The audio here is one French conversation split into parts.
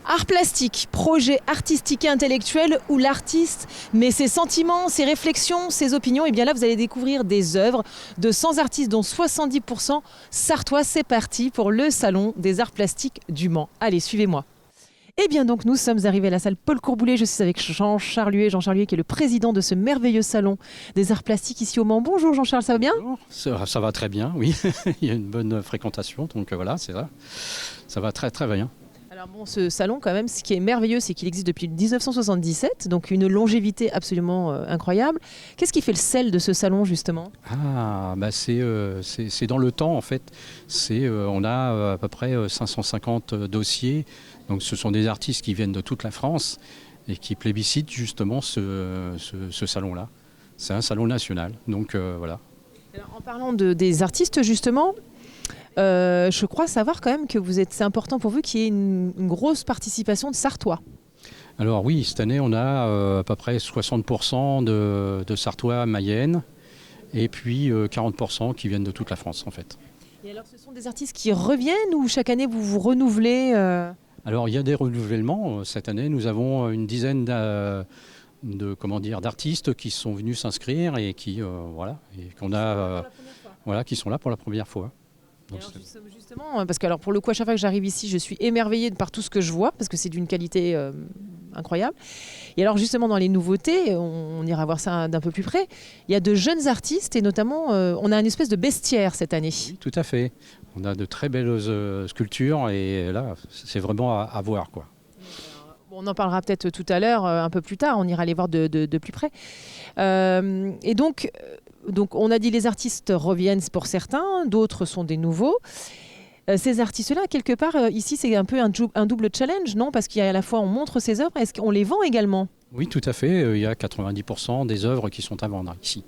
Art plastique, projet artistique et intellectuel où l'artiste met ses sentiments, ses réflexions, ses opinions. Et bien là, vous allez découvrir des œuvres de 100 artistes, dont 70% sartois. C'est parti pour le Salon des Arts Plastiques du Mans. Allez, suivez-moi. Et bien donc, nous sommes arrivés à la salle Paul Courboulet. Je suis avec Jean-Charles Huet. Jean-Charles Huet qui est le président de ce merveilleux Salon des Arts Plastiques ici au Mans. Bonjour Jean-Charles, ça va bien ? Bonjour. Ça va très bien, oui. Il y a une bonne fréquentation, donc voilà, c'est ça. Ça va très très bien. Alors bon, ce salon quand même, ce qui est merveilleux, c'est qu'il existe depuis 1977, donc une longévité absolument incroyable. Qu'est-ce qui fait le sel de ce salon justement ? C'est dans le temps en fait. On a à peu près 550 dossiers. Donc ce sont des artistes qui viennent de toute la France et qui plébiscitent justement ce salon-là. C'est un salon national, donc voilà. Alors, en parlant des artistes justement, je crois savoir quand même que c'est important pour vous qu'il y ait une grosse participation de Sartois. Alors oui, cette année on a à peu près 60% de Sartois Mayenne et puis 40% qui viennent de toute la France en fait. Et alors ce sont des artistes qui reviennent ou chaque année vous vous renouvelez Alors il y a des renouvellements. Cette année nous avons une dizaine d'artistes qui sont venus s'inscrire et qui qui sont là pour la première fois. Donc, justement, parce que alors pour le coup, à chaque fois que j'arrive ici, je suis émerveillée par tout ce que je vois, parce que c'est d'une qualité incroyable. Et alors justement, dans les nouveautés, on ira voir ça d'un peu plus près, il y a de jeunes artistes, et notamment, on a une espèce de bestiaire cette année. Oui, tout à fait. On a de très belles sculptures, et là, c'est vraiment à voir, quoi. On en parlera peut-être tout à l'heure, un peu plus tard, on ira les voir de plus près. Et donc, on a dit les artistes reviennent pour certains, d'autres sont des nouveaux. Ces artistes-là, quelque part, ici, c'est un peu un double challenge, non ? Parce qu'il y a à la fois, on montre ces œuvres, est-ce qu'on les vend également ? Oui, tout à fait. Il y a 90% des œuvres qui sont à vendre ici.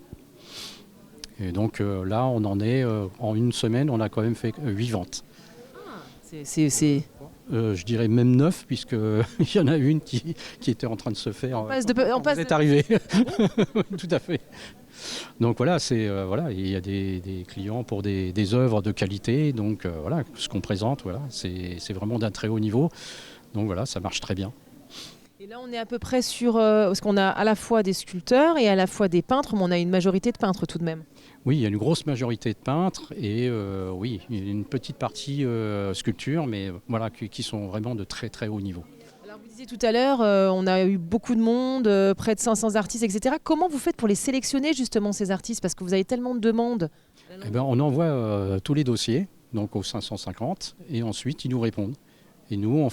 Et donc là, on en est, en une semaine, on a quand même fait 8 ventes. Je dirais même 9, puisqu'il y en a une qui était en train de se faire. Vous êtes arrivé. Tout à fait. Donc voilà, il y a des clients pour des œuvres de qualité. Donc voilà, ce qu'on présente, voilà, c'est vraiment d'un très haut niveau. Donc voilà, ça marche très bien. Et là, on est à peu près sur... parce qu'on a à la fois des sculpteurs et à la fois des peintres, mais on a une majorité de peintres tout de même. Oui, il y a une grosse majorité de peintres et oui, il y a une petite partie sculpture, mais voilà, qui sont vraiment de très très haut niveau. Alors vous disiez tout à l'heure, on a eu beaucoup de monde, près de 500 artistes, etc. Comment vous faites pour les sélectionner justement ces artistes ? Parce que vous avez tellement de demandes. On envoie tous les dossiers, donc aux 550, et ensuite ils nous répondent. Et nous,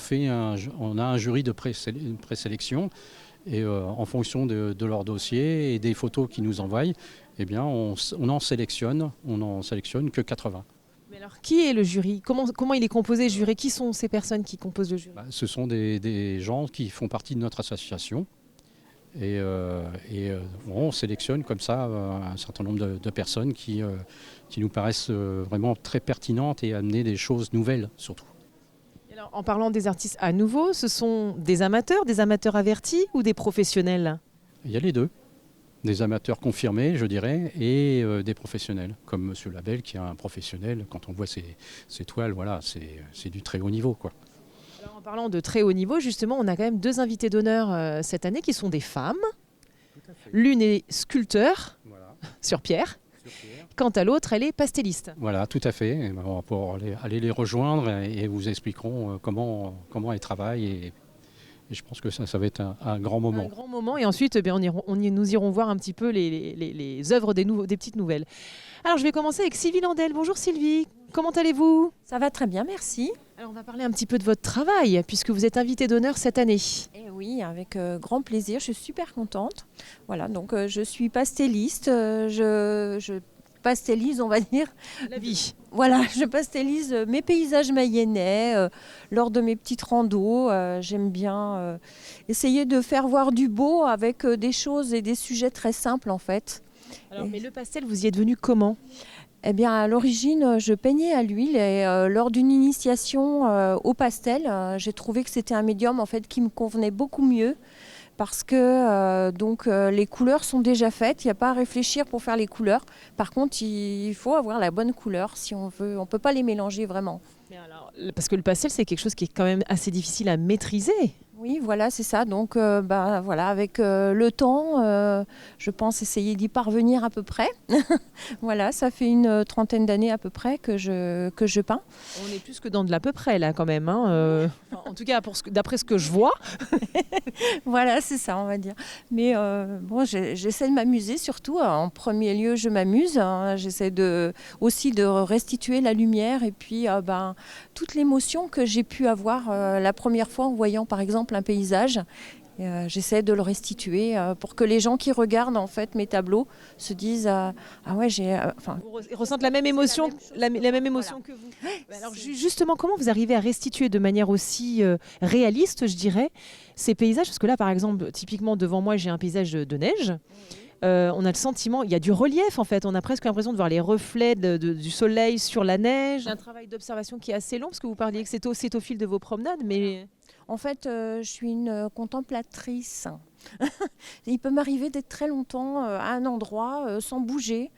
on a un jury de présélection. Et en fonction de leur dossier et des photos qu'ils nous envoient, on en sélectionne que 80. Mais alors, qui est le jury ? Comment il est composé, le jury ? Qui sont ces personnes qui composent le jury ? Ce sont des gens qui font partie de notre association. Et on sélectionne comme ça un certain nombre de personnes qui nous paraissent vraiment très pertinentes et amener des choses nouvelles surtout. Alors, en parlant des artistes à nouveau, ce sont des amateurs avertis ou des professionnels ? Il y a les deux. Des amateurs confirmés, je dirais, et des professionnels, comme M. Labelle, qui est un professionnel. Quand on voit ses toiles, voilà, c'est du très haut niveau, quoi. Alors, en parlant de très haut niveau, justement, on a quand même 2 invités d'honneur cette année qui sont des femmes. L'une est sculpteur, voilà, sur pierre. Quant à l'autre, elle est pastelliste. Voilà, tout à fait. On va pouvoir aller les rejoindre et vous expliqueront comment elles travaillent. Et je pense que ça va être un grand moment. Un grand moment. Et ensuite, nous irons voir un petit peu les œuvres des petites nouvelles. Alors, je vais commencer avec Sylvie Landel. Bonjour Sylvie, comment allez-vous ? Ça va très bien, merci. Alors, on va parler un petit peu de votre travail, puisque vous êtes invitée d'honneur cette année. Et oui, avec grand plaisir. Je suis super contente. Voilà, donc je suis pastelliste. Je pastélise, on va dire. La vie. Voilà, je pastélise mes paysages mayennais lors de mes petites randos. J'aime bien essayer de faire voir du beau avec des choses et des sujets très simples en fait. Alors, mais le pastel, vous y êtes venu comment ? Eh bien, à l'origine, je peignais à l'huile et lors d'une initiation au pastel, j'ai trouvé que c'était un médium en fait qui me convenait beaucoup mieux parce que les couleurs sont déjà faites, il n'y a pas à réfléchir pour faire les couleurs. Par contre, il faut avoir la bonne couleur si on veut, on ne peut pas les mélanger vraiment. Mais alors, parce que le pastel, c'est quelque chose qui est quand même assez difficile à maîtriser. Oui, voilà, c'est ça. Donc, avec le temps, je pense essayer d'y parvenir à peu près. Voilà, ça fait une trentaine d'années à peu près que je peins. On est plus que dans de l'à peu près, là, quand même. En tout cas, d'après ce que je vois. Voilà, c'est ça, on va dire. Mais j'essaie de m'amuser surtout. En premier lieu, je m'amuse. J'essaie aussi de restituer la lumière et puis toute l'émotion que j'ai pu avoir la première fois en voyant, par exemple, un paysage. J'essaie de le restituer pour que les gens qui regardent en fait mes tableaux se disent ah ouais ils ressentent la même émotion, la même émotion que vous. Alors justement, comment vous arrivez à restituer de manière aussi réaliste, je dirais, ces paysages? Parce que là, par exemple, typiquement devant moi, j'ai un paysage de neige. On a le sentiment, il y a du relief en fait, on a presque l'impression de voir les reflets du soleil sur la neige. Un travail d'observation qui est assez long, parce que vous parliez que c'est au fil de vos promenades, mais... En fait, je suis une contemplatrice. Il peut m'arriver d'être très longtemps à un endroit sans bouger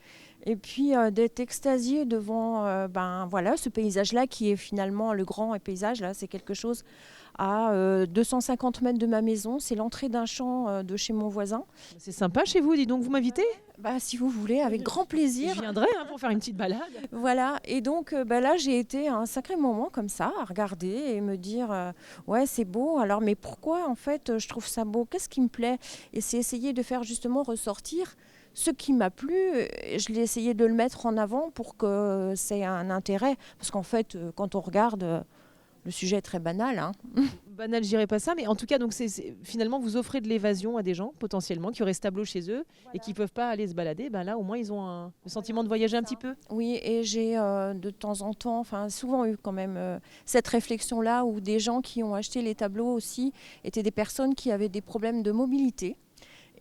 et puis d'être extasiée devant ce paysage-là qui est finalement le grand paysage. Là, c'est quelque chose à 250 mètres de ma maison. C'est l'entrée d'un champ de chez mon voisin. C'est sympa chez vous, dis donc, vous m'invitez ? Si vous voulez, avec grand plaisir. Je viendrai pour faire une petite balade. Voilà, et donc là j'ai été à un sacré moment comme ça, à regarder et me dire ouais c'est beau, alors mais pourquoi en fait je trouve ça beau, qu'est-ce qui me plaît? Et c'est essayer de faire justement ressortir ce qui m'a plu, je l'ai essayé de le mettre en avant pour que c'est un intérêt, parce qu'en fait quand on regarde... Le sujet est très banal. Banal, je dirais pas ça, mais en tout cas, donc finalement, vous offrez de l'évasion à des gens, potentiellement, qui auraient ce tableau chez eux et qui ne peuvent pas aller se balader. Là, au moins, ils ont le sentiment de voyager un petit peu. Oui, et j'ai de temps en temps, souvent eu quand même cette réflexion-là où des gens qui ont acheté les tableaux aussi étaient des personnes qui avaient des problèmes de mobilité.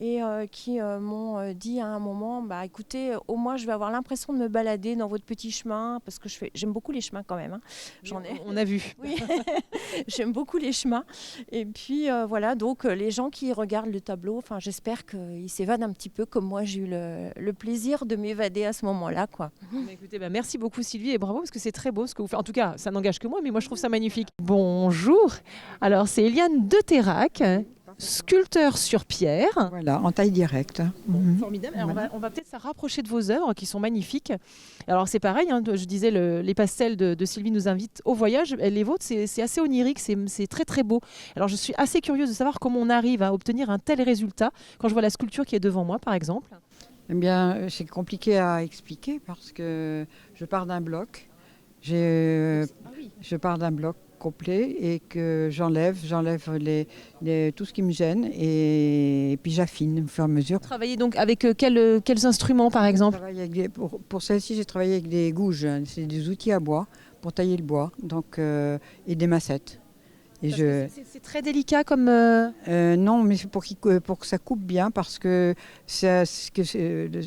Et qui m'ont dit à un moment, écoutez, au moins je vais avoir l'impression de me balader dans votre petit chemin, parce que j'aime beaucoup les chemins quand même. J'en ai. On a vu. Oui, j'aime beaucoup les chemins. Et puis voilà, donc les gens qui regardent le tableau, j'espère qu'ils s'évadent un petit peu comme moi j'ai eu le plaisir de m'évader à ce moment-là, quoi. Écoutez, merci beaucoup Sylvie et bravo parce que c'est très beau ce que vous faites. En tout cas, ça n'engage que moi, mais moi je trouve ça magnifique. Bonjour. Alors c'est Eliane de Terrac, sculpteur sur pierre. Voilà, en taille directe. Formidable. Alors on va peut-être se rapprocher de vos œuvres qui sont magnifiques. Alors c'est pareil, je disais, les pastels de Sylvie nous invitent au voyage. Les vôtres, c'est assez onirique, c'est très très beau. Alors je suis assez curieuse de savoir comment on arrive à obtenir un tel résultat quand je vois la sculpture qui est devant moi, par exemple. Eh bien, c'est compliqué à expliquer parce que je pars d'un bloc. Je pars d'un bloc complet et que j'enlève tout ce qui me gêne et puis j'affine au fur et à mesure. Vous travaillez donc avec quels instruments par exemple? Pour celle-ci, j'ai travaillé avec des gouges, c'est des outils à bois pour tailler le bois et des massettes. C'est très délicat comme... Non, mais c'est pour que ça coupe bien parce que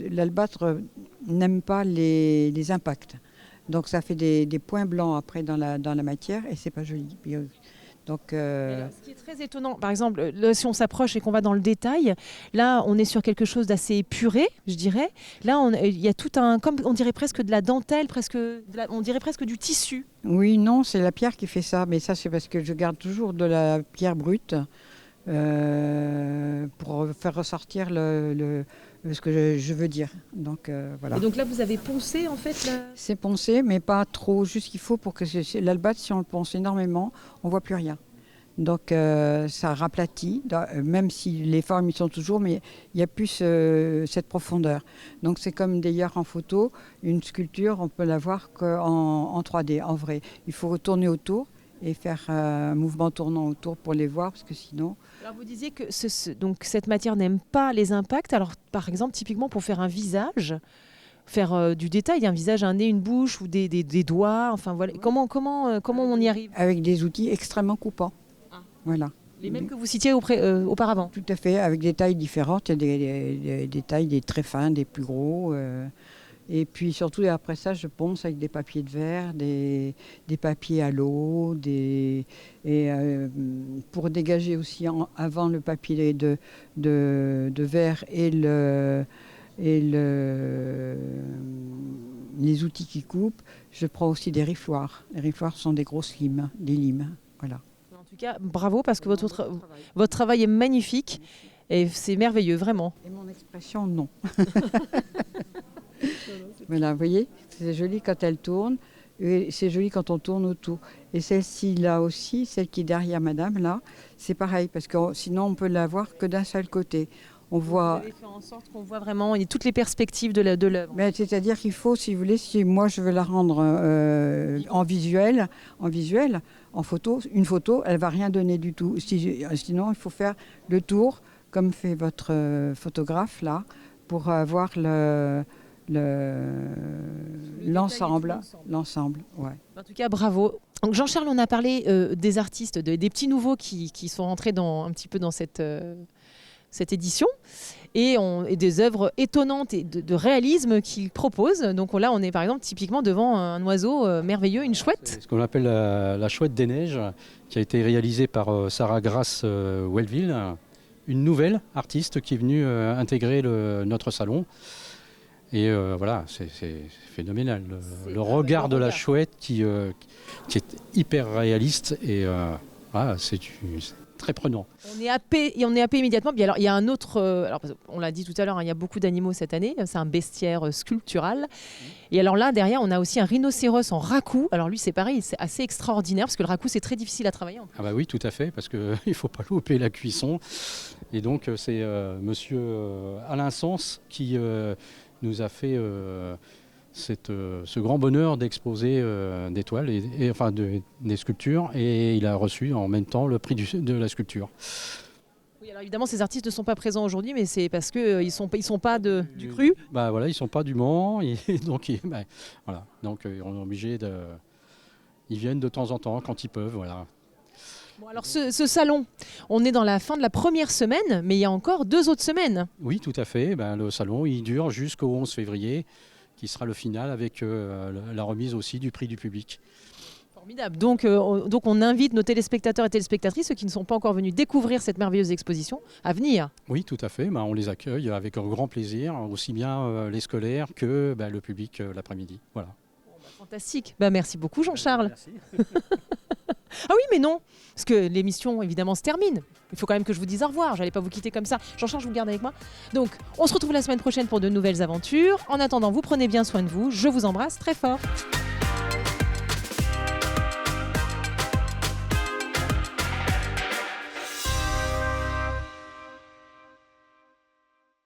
l'albâtre n'aime pas les impacts. Donc ça fait des points blancs après dans la matière et c'est pas joli. Donc, ce qui est très étonnant, par exemple, là, si on s'approche et qu'on va dans le détail, là on est sur quelque chose d'assez épuré, je dirais. Là il y a tout comme on dirait presque de la dentelle, on dirait presque du tissu. Oui, non, c'est la pierre qui fait ça, mais ça c'est parce que je garde toujours de la pierre brute pour faire ressortir ce que je veux dire. Donc, voilà. Et donc là, vous avez poncé en fait C'est poncé, mais pas trop, juste qu'il faut pour que l'albâtre, si on le ponce énormément, on ne voit plus rien. Donc ça raplatit, même si les formes y sont toujours, mais il n'y a plus cette profondeur. Donc c'est comme d'ailleurs en photo, une sculpture, on peut la voir qu'en 3D, en vrai. Il faut retourner autour et faire un mouvement tournant autour pour les voir, parce que sinon... Alors vous disiez que donc cette matière n'aime pas les impacts. Alors par exemple, typiquement pour faire un visage, faire du détail, un visage, un nez, une bouche ou des doigts, enfin voilà. Comment on y arrive? Avec des outils extrêmement coupants. Voilà. Les mêmes que vous citiez auparavant? Tout à fait, avec des tailles différentes. Il y a des tailles, des très fins, des plus gros. Et puis surtout après ça, je ponce avec des papiers de verre, des papiers à l'eau, pour dégager aussi avant le papier de verre et les outils qui coupent, je prends aussi des rifloirs. Les rifloirs sont des grosses limes, des limes. Voilà. En tout cas, bravo parce que votre travail est magnifique et c'est merveilleux, vraiment. Et mon expression, non. Voilà, vous voyez, c'est joli quand elle tourne et c'est joli quand on tourne autour. Et celle-ci, là aussi, celle qui est derrière madame, là, c'est pareil parce que sinon on peut la voir que d'un seul côté. On voit... Vous avez fait en sorte qu'on voit vraiment toutes les perspectives de l'œuvre. C'est-à-dire qu'il faut, si vous voulez, si moi je veux la rendre en visuel, en photo, une photo, elle ne va rien donner du tout. Sinon, il faut faire le tour, comme fait votre photographe là, pour avoir l'ensemble. Ouais. En tout cas, bravo. Donc Jean-Charles, on a parlé des artistes, des petits nouveaux qui sont rentrés un petit peu dans cette édition et des œuvres étonnantes et de réalisme qu'ils proposent. Donc là, on est par exemple typiquement devant un oiseau merveilleux, une chouette. C'est ce qu'on appelle la chouette des neiges, qui a été réalisée par Sarah Grace Wellville, une nouvelle artiste qui est venue intégrer notre salon. Et voilà, c'est phénoménal. Le regard de la chouette qui est hyper réaliste et voilà, c'est très prenant. On est happé immédiatement. Puis alors, il y a un autre, on l'a dit tout à l'heure, hein, il y a beaucoup d'animaux cette année. C'est un bestiaire sculptural. Et alors là, derrière, on a aussi un rhinocéros en raku. Alors lui, c'est pareil, c'est assez extraordinaire parce que le raku, c'est très difficile à travailler. Ah bah oui, tout à fait, parce qu'il ne faut pas louper la cuisson. Et donc, c'est monsieur Alain Sens qui nous a fait ce grand bonheur d'exposer des toiles, enfin des sculptures, et il a reçu en même temps le prix de la sculpture. Oui, alors évidemment, ces artistes ne sont pas présents aujourd'hui, mais c'est parce qu'ils ne sont pas du cru. Bah voilà, ils ne sont pas du Mans, et donc, voilà. Donc on est obligé ils viennent de temps en temps quand ils peuvent, voilà. Bon, alors ce salon, on est dans la fin de la première semaine, mais il y a encore 2 autres semaines. Oui, tout à fait. Le salon, il dure jusqu'au 11 février, qui sera le final avec la remise aussi du prix du public. Formidable. Donc on invite nos téléspectateurs et téléspectatrices, ceux qui ne sont pas encore venus découvrir cette merveilleuse exposition, à venir. Oui, tout à fait. On les accueille avec un grand plaisir, aussi bien les scolaires que le public l'après-midi. Voilà. Fantastique. Merci beaucoup Jean-Charles. Merci. Ah oui, mais non, parce que l'émission évidemment se termine. Il faut quand même que je vous dise au revoir, j'allais pas vous quitter comme ça. Jean-Charles, je vous garde avec moi. Donc, on se retrouve la semaine prochaine pour de nouvelles aventures. En attendant, vous prenez bien soin de vous. Je vous embrasse très fort.